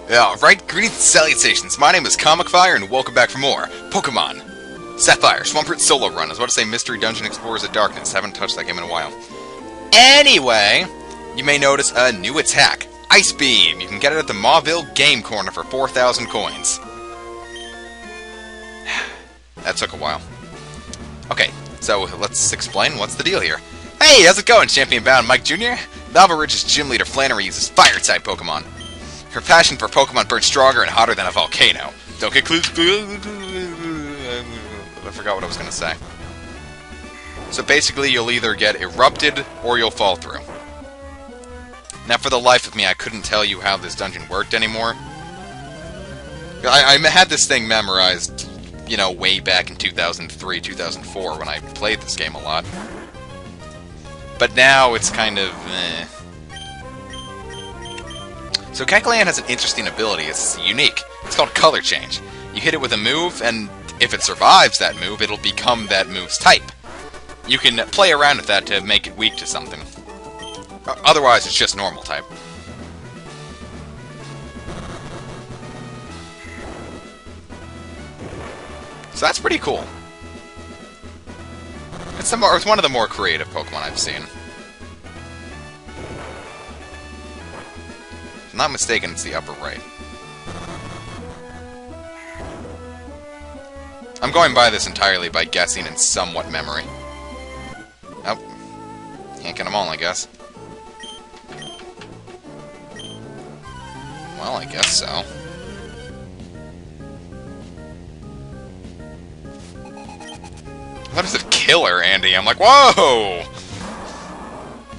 Right, greetings and salutations. My name is Comic Fire, and welcome back for more Pokemon Sapphire, Swampert Solo Run. I was about to say Mystery Dungeon Explorers of Darkness. Haven't touched that game in a while. Anyway, you may notice a new attack. Ice Beam. You can get it at the Mauville Game Corner for 4,000 coins. That took a while. Okay, so let's explain what's the deal here. Hey, how's it going, Champion Bound Mike Jr.? Lavaridge's gym leader Flannery uses Fire-type Pokemon. Her passion for Pokemon burns stronger and hotter than a volcano. Don't get clues. I forgot what I was going to say. So basically, you'll either get erupted or you'll fall through. Now, for the life of me, I couldn't tell you how this dungeon worked anymore. I had this thing memorized, you know, way back in 2003, 2004, when I played this game a lot. But now it's kind of, So Kecleon has an interesting ability. It's unique. It's called Color Change. You hit it with a move, and if it survives that move, it'll become that move's type. You can play around with that to make it weak to something. Otherwise, it's just normal type. So that's pretty cool. It's one of the more creative Pokemon I've seen. If I'm not mistaken, it's the upper right. I'm going by this entirely by guessing and somewhat memory. Oh. Can't get them all, I guess. Well, I guess so. What is it, killer, Andy? I'm like, whoa!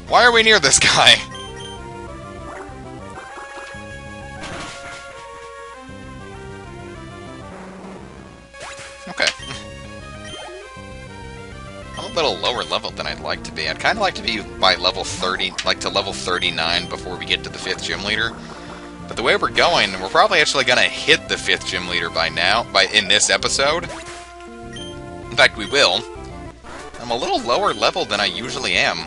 Why are we near this guy? Okay. I'm a little lower level than I'd like to be. I'd kind of like to be by level 30, like to level 39 before we get to the 5th gym leader. But the way we're going, we're probably actually going to hit the 5th gym leader in this episode. In fact, we will. I'm a little lower level than I usually am.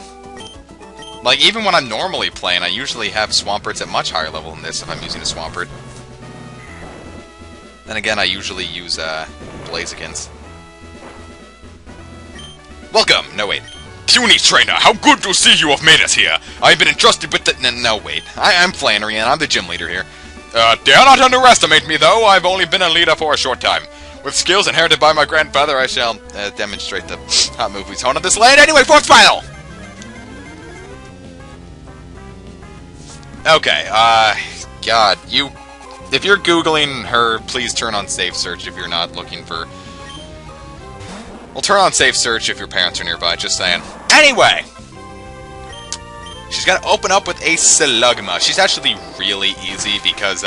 Like, even when I'm normally playing, I usually have Swamperts at much higher level than this if I'm using a Swampert. Then again, I usually use Blazikins. Welcome! No, wait. Puny Trainer, how good to see you have made it here! I've been entrusted with the... No, wait. I'm Flannery, and I'm the gym leader here. Dare not underestimate me, though. I've only been a leader for a short time. With skills inherited by my grandfather, I shall demonstrate the hot movies honed on this land. Anyway, 4th final! Okay, God, if you're Googling her, please turn on Safe Search if you're not looking for... Well, turn on Safe Search if your parents are nearby, just saying. Anyway! She's got to open up with a Slugma. She's actually really easy because,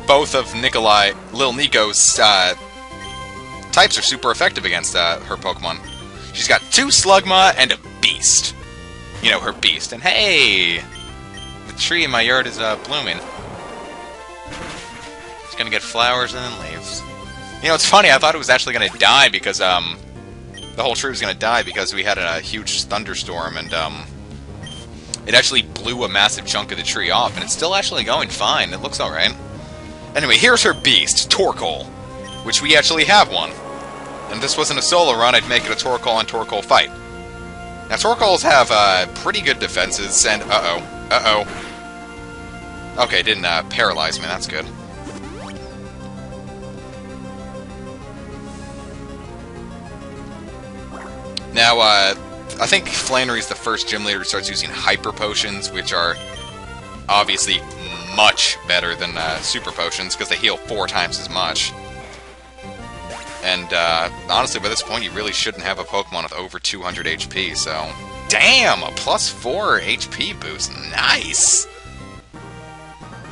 both of Lil Nico's types are super effective against her Pokemon. She's got 2 Slugma and a Beast. You know, her Beast. And hey! The tree in my yard is blooming. It's gonna get flowers and then leaves. You know, it's funny, I thought it was actually gonna die because, the whole tree was gonna die because we had a huge thunderstorm and, it actually blew a massive chunk of the tree off, and it's still actually going fine. It looks alright. Anyway, here's her beast, Torkoal, which we actually have one. And if this wasn't a solo run, I'd make it a Torkoal on Torkoal fight. Now, Torkoals have pretty good defenses, and Okay, didn't paralyze me, that's good. Now, I think Flannery's the first gym leader who starts using Hyper Potions, which are obviously much better than Super Potions, because they heal 4 times as much. And, honestly, by this point, you really shouldn't have a Pokemon with over 200 HP, so... Damn! A +4 HP boost. Nice!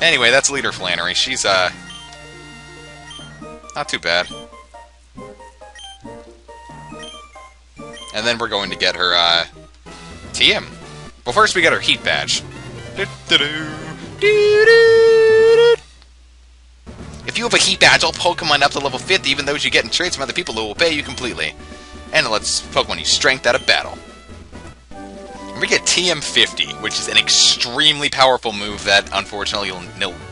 Anyway, that's Leader Flannery. She's, not too bad. And then we're going to get her, TM. Well, first we get her Heat Badge. If you have a Heat Badge, all Pokemon up to level 50, even those you get in trades from other people who will obey you completely. And it lets Pokemon use Strength out of battle. We get TM50, which is an extremely powerful move that, unfortunately,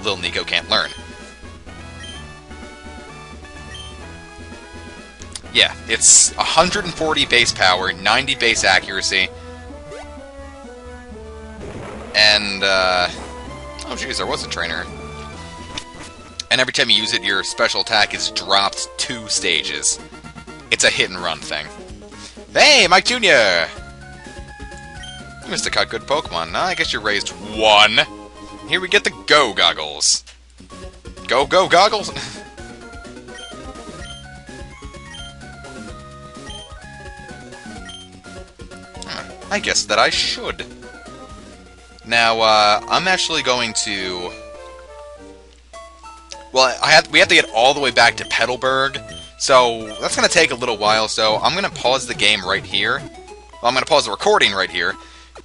Lil Nico can't learn. Yeah, it's 140 base power, 90 base accuracy, and, oh jeez, there was a trainer. And every time you use it, your special attack is dropped 2 stages. It's a hit-and-run thing. Hey, Mike Jr.! You must have caught good Pokemon. I guess you raised 1. Here we get the Go Goggles. Go Goggles! I guess that I should. Now, I'm actually going to... Well, we have to get all the way back to Petalburg, so that's going to take a little while, so I'm going to pause the game right here. Well, I'm going to pause the recording right here,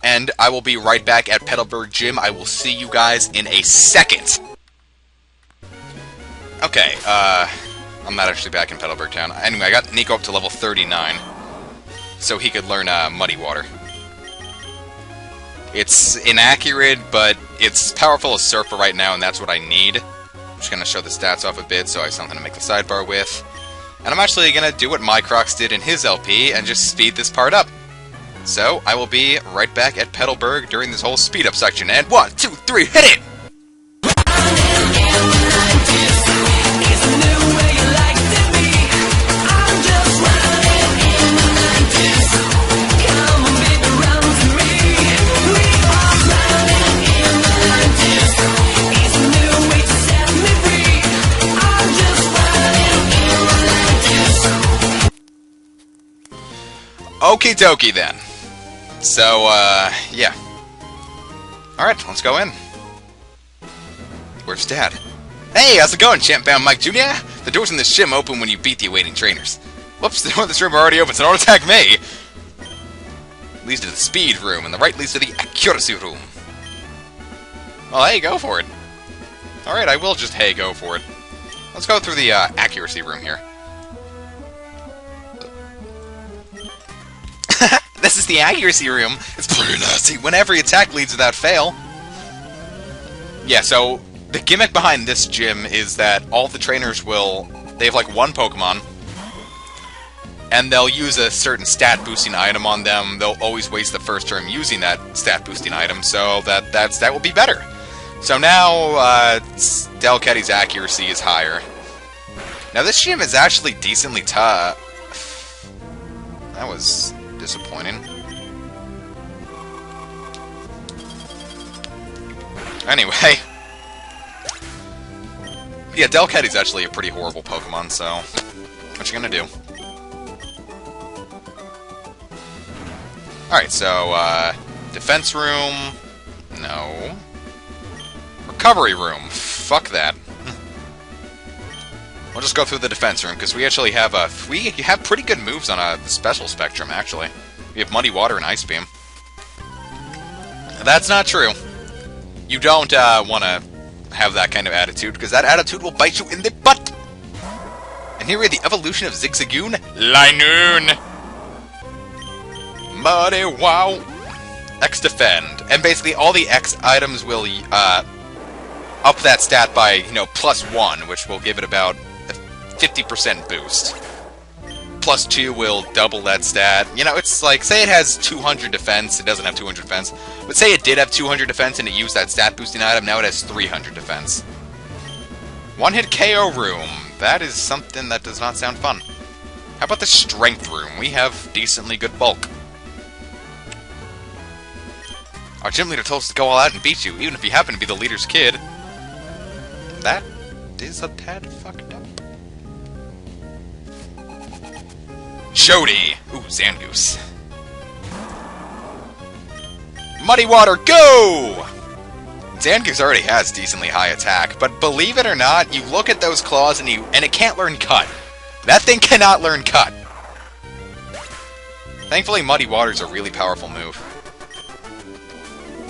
and I will be right back at Petalburg Gym. I will see you guys in a second. Okay, I'm not actually back in Petalburg Town. Anyway, I got Nico up to level 39, so he could learn Muddy Water. It's inaccurate, but it's powerful as Surfer right now, and that's what I need. I'm just going to show the stats off a bit so I have something to make the sidebar with. And I'm actually going to do what Mycrox did in his LP and just speed this part up. So, I will be right back at Petalburg during this whole speed up section. And 1, 2, 3, hit it! Okie dokie then. So, yeah. Alright, let's go in. Where's Dad? Hey, how's it going, Champ-Bound Mike Jr.? The doors in this gym open when you beat the awaiting trainers. Whoops, the door in this room are already open, so don't attack me! Leads to the speed room, and the right leads to the accuracy room. Well, hey, go for it. Alright, I will just, hey, go for it. Let's go through the, accuracy room here. This is the accuracy room. It's pretty nasty. When every attack leads without fail. Yeah, so the gimmick behind this gym is that all the trainers they have like 1 Pokemon, and they'll use a certain stat boosting item on them. They'll always waste the first turn using that stat boosting item, so that will be better. So now Delcatty's accuracy is higher. Now this gym is actually decently tough. That was disappointing. Anyway. Yeah, Delcatty's actually a pretty horrible Pokemon, so what you gonna do? Alright, so, defense room. No. Recovery room. Fuck that. We'll just go through the defense room, because we actually have we have pretty good moves on the special spectrum, actually. We have Muddy Water and Ice Beam. That's not true. You don't want to have that kind of attitude, because that attitude will bite you in the butt! And here we have the evolution of Zigzagoon, Linoon! Muddy Wow! X Defend. And basically all the X items will up that stat by, you know, +1, which will give it about 50% boost. +2 will double that stat. You know, it's like, say it has 200 defense, it doesn't have 200 defense, but say it did have 200 defense and it used that stat boosting item, now it has 300 defense. One-hit KO room. That is something that does not sound fun. How about the strength room? We have decently good bulk. Our gym leader told us to go all out and beat you, even if you happen to be the leader's kid. That is a tad fucked up. Jody! Ooh, Zangoose. Muddy Water, go! Zangoose already has decently high attack, but believe it or not, you look at those claws and it can't learn Cut. That thing cannot learn Cut. Thankfully, Muddy Water's a really powerful move.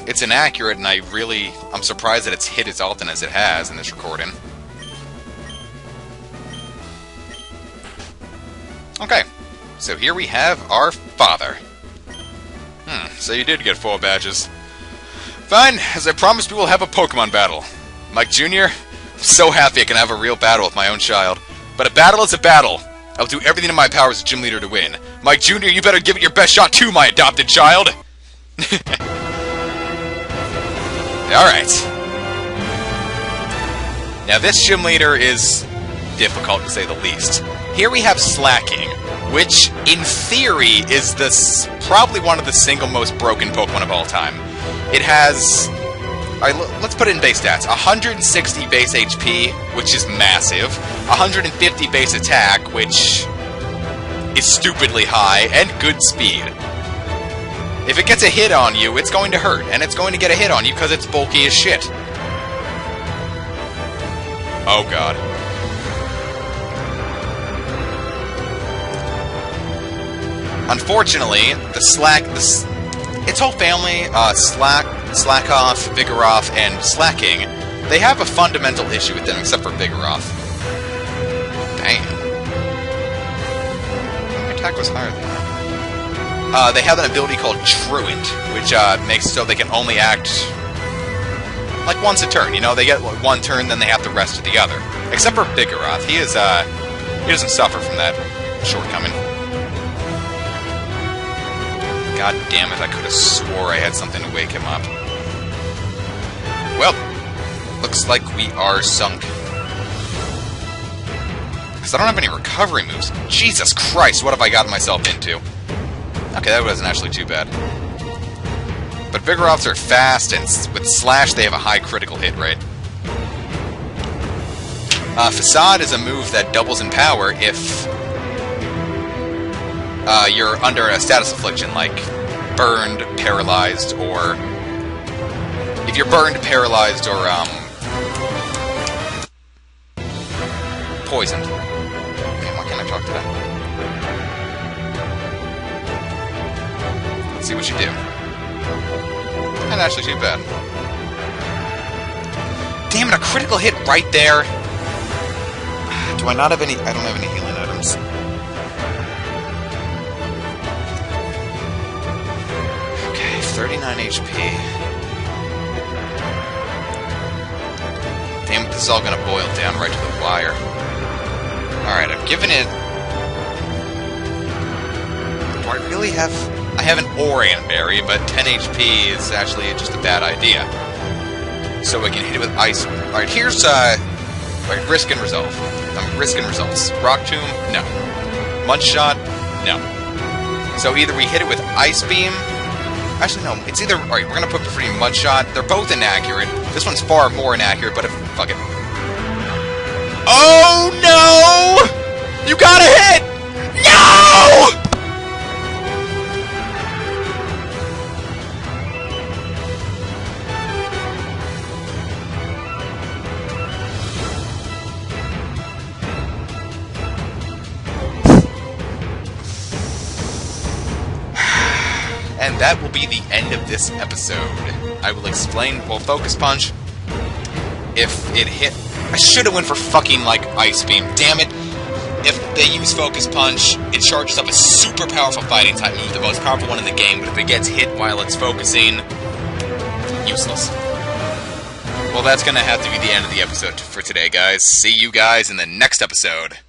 It's inaccurate, and I'm surprised that it's hit as often as it has in this recording. Okay, so here we have our father. So you did get 4 badges. Fine, as I promised, we will have a Pokemon battle. Mike Jr., I'm so happy I can have a real battle with my own child. But a battle is a battle. I will do everything in my power as a gym leader to win. Mike Jr., you better give it your best shot too, my adopted child! Alright. Now this gym leader is difficult to say the least. Here we have Slacking, which, in theory, is probably one of the single most broken Pokemon of all time. It has... Alright, let's put it in base stats. 160 base HP, which is massive. 150 base attack, which is stupidly high, and good speed. If it gets a hit on you, it's going to hurt, and it's going to get a hit on you because it's bulky as shit. Oh god. Unfortunately, its whole family, Slackoff, Vigoroth, and Slacking, they have a fundamental issue with them, except for Vigoroth. Dang. My attack was higher than that. They have an ability called Truant, which makes so they can only act like once a turn. You know, they get one turn, then they have the rest of the other. Except for Vigoroth, he doesn't suffer from that shortcoming. God damn it, I could have swore I had something to wake him up. Well, looks like we are sunk. Because I don't have any recovery moves. Jesus Christ, what have I gotten myself into? Okay, that wasn't actually too bad. But Vigoroths are fast, and with Slash they have a high critical hit rate. Facade is a move that doubles in power if you're under a status affliction, like burned, paralyzed, or... If you're burned, paralyzed, or, poisoned. Man, why can't I talk to that? Let's see what you do. Not actually too bad. Damn it, a critical hit right there! Do I not have any... I don't have any healing items. Okay, 39 HP. Damn it, this is all gonna boil down right to the wire. Alright, I've given it... Do I really have... I have an Orion Berry, but 10 HP is actually just a bad idea. So we can hit it with Ice... Alright, here's, Risk and Resolve. Risk and Results. Rock Tomb? No. Munch Shot? No. So either we hit it with Ice Beam... Actually, no. It's either... Alright, we're gonna put for free Mud Shot. They're both inaccurate. This one's far more inaccurate, but if... Fuck it. Oh, no! You got a hit! No! And that will be the end of this episode. I will explain, well, Focus Punch, if it hit... I should have went for fucking, like, Ice Beam. Damn it. If they use Focus Punch, it charges up a super powerful fighting type move, the most powerful one in the game, but if it gets hit while it's focusing, useless. Well, that's gonna have to be the end of the episode for today, guys. See you guys in the next episode.